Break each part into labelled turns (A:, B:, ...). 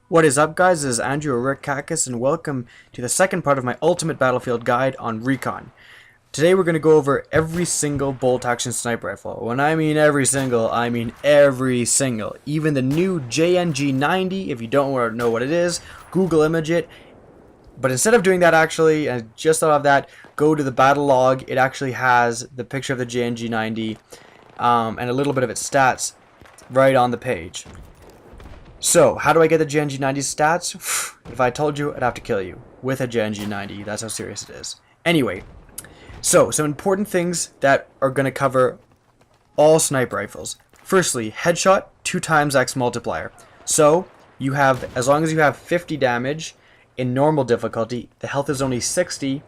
A: What is up, guys? This is Andrew Rick Kakis, and welcome to the second part of my Ultimate Battlefield Guide on RECON. Today we're going to go over every single bolt-action sniper rifle. When I mean every single, I mean every single. Even the new JNG90, if you don't know what it is, Google image it. But instead of doing that, actually, I just thought of that, go to the battle log. It actually has the picture of the JNG90 and a little bit of its stats right on the page. So, how do I get the JNG90 stats? If I told you, I'd have to kill you with a JNG90. That's how serious it is. Anyway, so some important things that are going to cover all sniper rifles. Firstly, headshot 2x X multiplier. So, you have, as long as you have 50 damage in normal difficulty, the health is only 60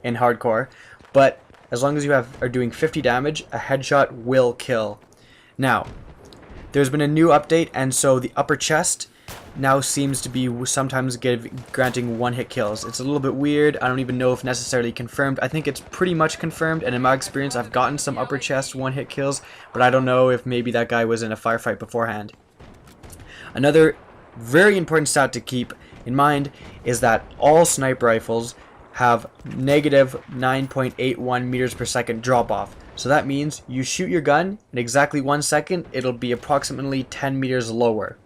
A: in hardcore, but as long as you are doing 50 damage, a headshot will kill. Now, there's been a new update, and so the upper chest now seems to be sometimes granting one-hit kills. It's a little bit weird. I don't even know if necessarily confirmed. I think it's pretty much confirmed, and in my experience, I've gotten some upper chest one-hit kills, but I don't know if maybe that guy was in a firefight beforehand. Another very important stat to keep in mind is that all sniper rifles have negative 9.81 meters per second drop-off. So that means you shoot your gun in exactly 1 second, it'll be approximately 10 meters lower.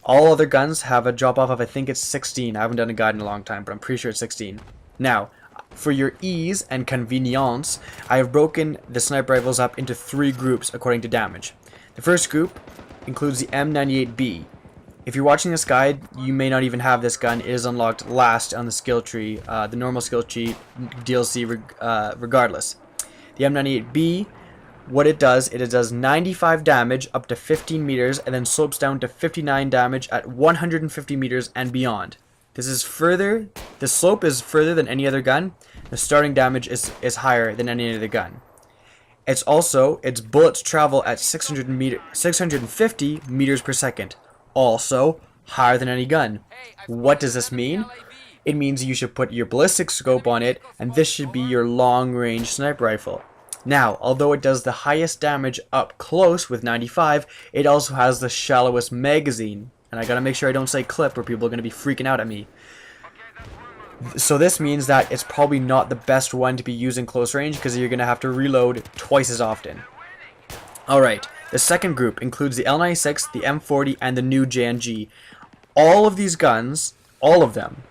A: All other guns have a drop off of, I think it's 16. I haven't done a guide in a long time, but I'm pretty sure it's 16. Now, for your ease and convenience, I have broken the sniper rifles up into 3 groups according to damage. The first group includes the M98B. If you're watching this guide, you may not even have this gun. It is unlocked last on the skill tree, the normal skill tree DLC regardless. The M98B, what it does 95 damage up to 15 meters and then slopes down to 59 damage at 150 meters and beyond. This slope is further than any other gun. The starting damage is higher than any other gun. Its bullets travel at 650 meters per second. Also higher than any gun. What does this mean? It means you should put your ballistic scope on it, and this should be your long-range sniper rifle. Now, although it does the highest damage up close with 95, it also has the shallowest magazine. And I gotta make sure I don't say clip or people are gonna be freaking out at me. So this means that it's probably not the best one to be used in close range because you're gonna have to reload twice as often. Alright, the second group includes the L96, the M40, and the new JNG. All of these guns, all of them,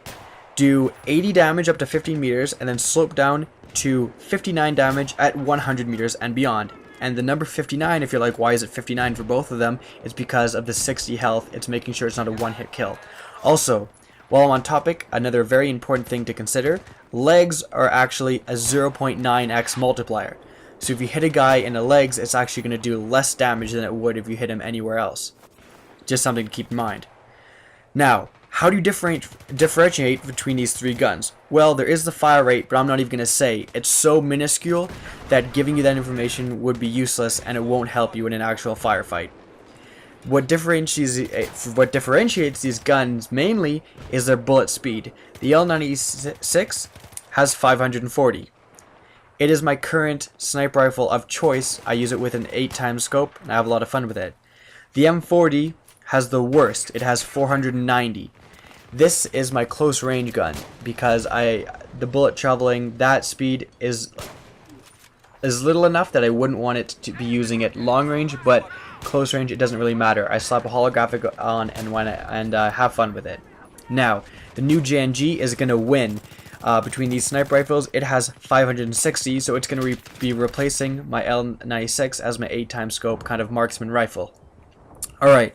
A: do 80 damage up to 15 meters and then slope down to 59 damage at 100 meters and beyond. And the number 59, if you're like, why is it 59 for both of them? It's because of the 60 health. It's making sure it's not a one-hit kill. Also, while I'm on topic, another very important thing to consider, legs are actually a 0.9x multiplier. So if you hit a guy in the legs, it's actually going to do less damage than it would if you hit him anywhere else. Just something to keep in mind. Now, how do you differentiate between these 3 guns? Well, there is the fire rate, but I'm not even going to say. It's so minuscule that giving you that information would be useless and it won't help you in an actual firefight. What differentiates these guns mainly is their bullet speed. The L96 has 540. It is my current sniper rifle of choice. I use it with an 8x scope and I have a lot of fun with it. The M40 has the worst. It has 490. This is my close range gun because the bullet traveling that speed is little enough that I wouldn't want it to be using it long range, but close range it doesn't really matter. I slap a holographic on and have fun with it. Now, the new JNG is going to win. Between these sniper rifles, it has 560, so it's going to be replacing my L96 as my 8x scope kind of marksman rifle. Alright,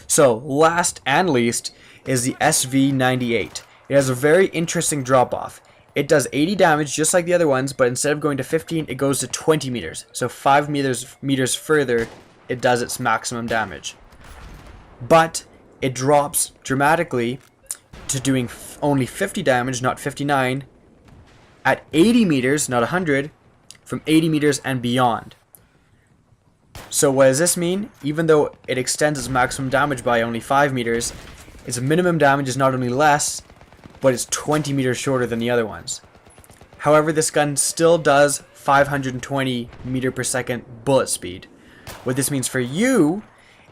A: so last and least is the SV98. It has a very interesting drop-off. It does 80 damage just like the other ones, but instead of going to 15, it goes to 20 meters. So 5 meters further, it does its maximum damage. But it drops dramatically to doing only 50 damage, not 59, at 80 meters, not 100, from 80 meters and beyond. So what does this mean? Even though it extends its maximum damage by only 5 meters, its minimum damage is not only less, but it's 20 meters shorter than the other ones. However, this gun still does 520 meter per second bullet speed. What this means for you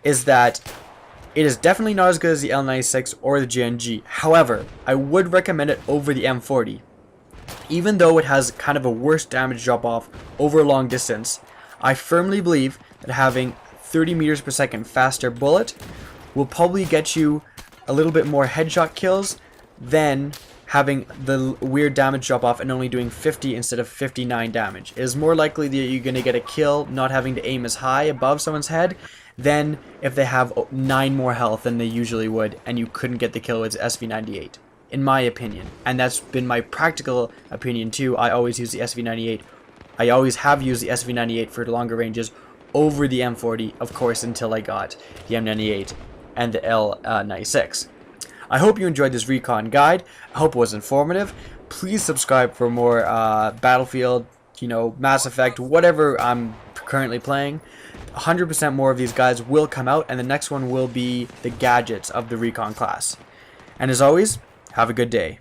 A: is that It is definitely not as good as the L96 or the GNG. However, I would recommend it over the M40. Even though it has kind of a worse damage drop off over a long distance, I firmly believe that having 30 meters per second faster bullet will probably get you a little bit more headshot kills than having the weird damage drop off and only doing 50 instead of 59 damage. It is more likely that you're going to get a kill not having to aim as high above someone's head than if they have 9 more health than they usually would and you couldn't get the kill with SV98, in my opinion. And that's been my practical opinion too. I always use the SV98. I always have used the SV98 for longer ranges over the M40, of course, until I got the M98 and the L96. I hope you enjoyed this recon guide. I hope it was informative. Please subscribe for more Battlefield, Mass Effect, whatever I'm currently playing. 100% more of these guides will come out, and the next one will be the gadgets of the recon class. And as always, have a good day.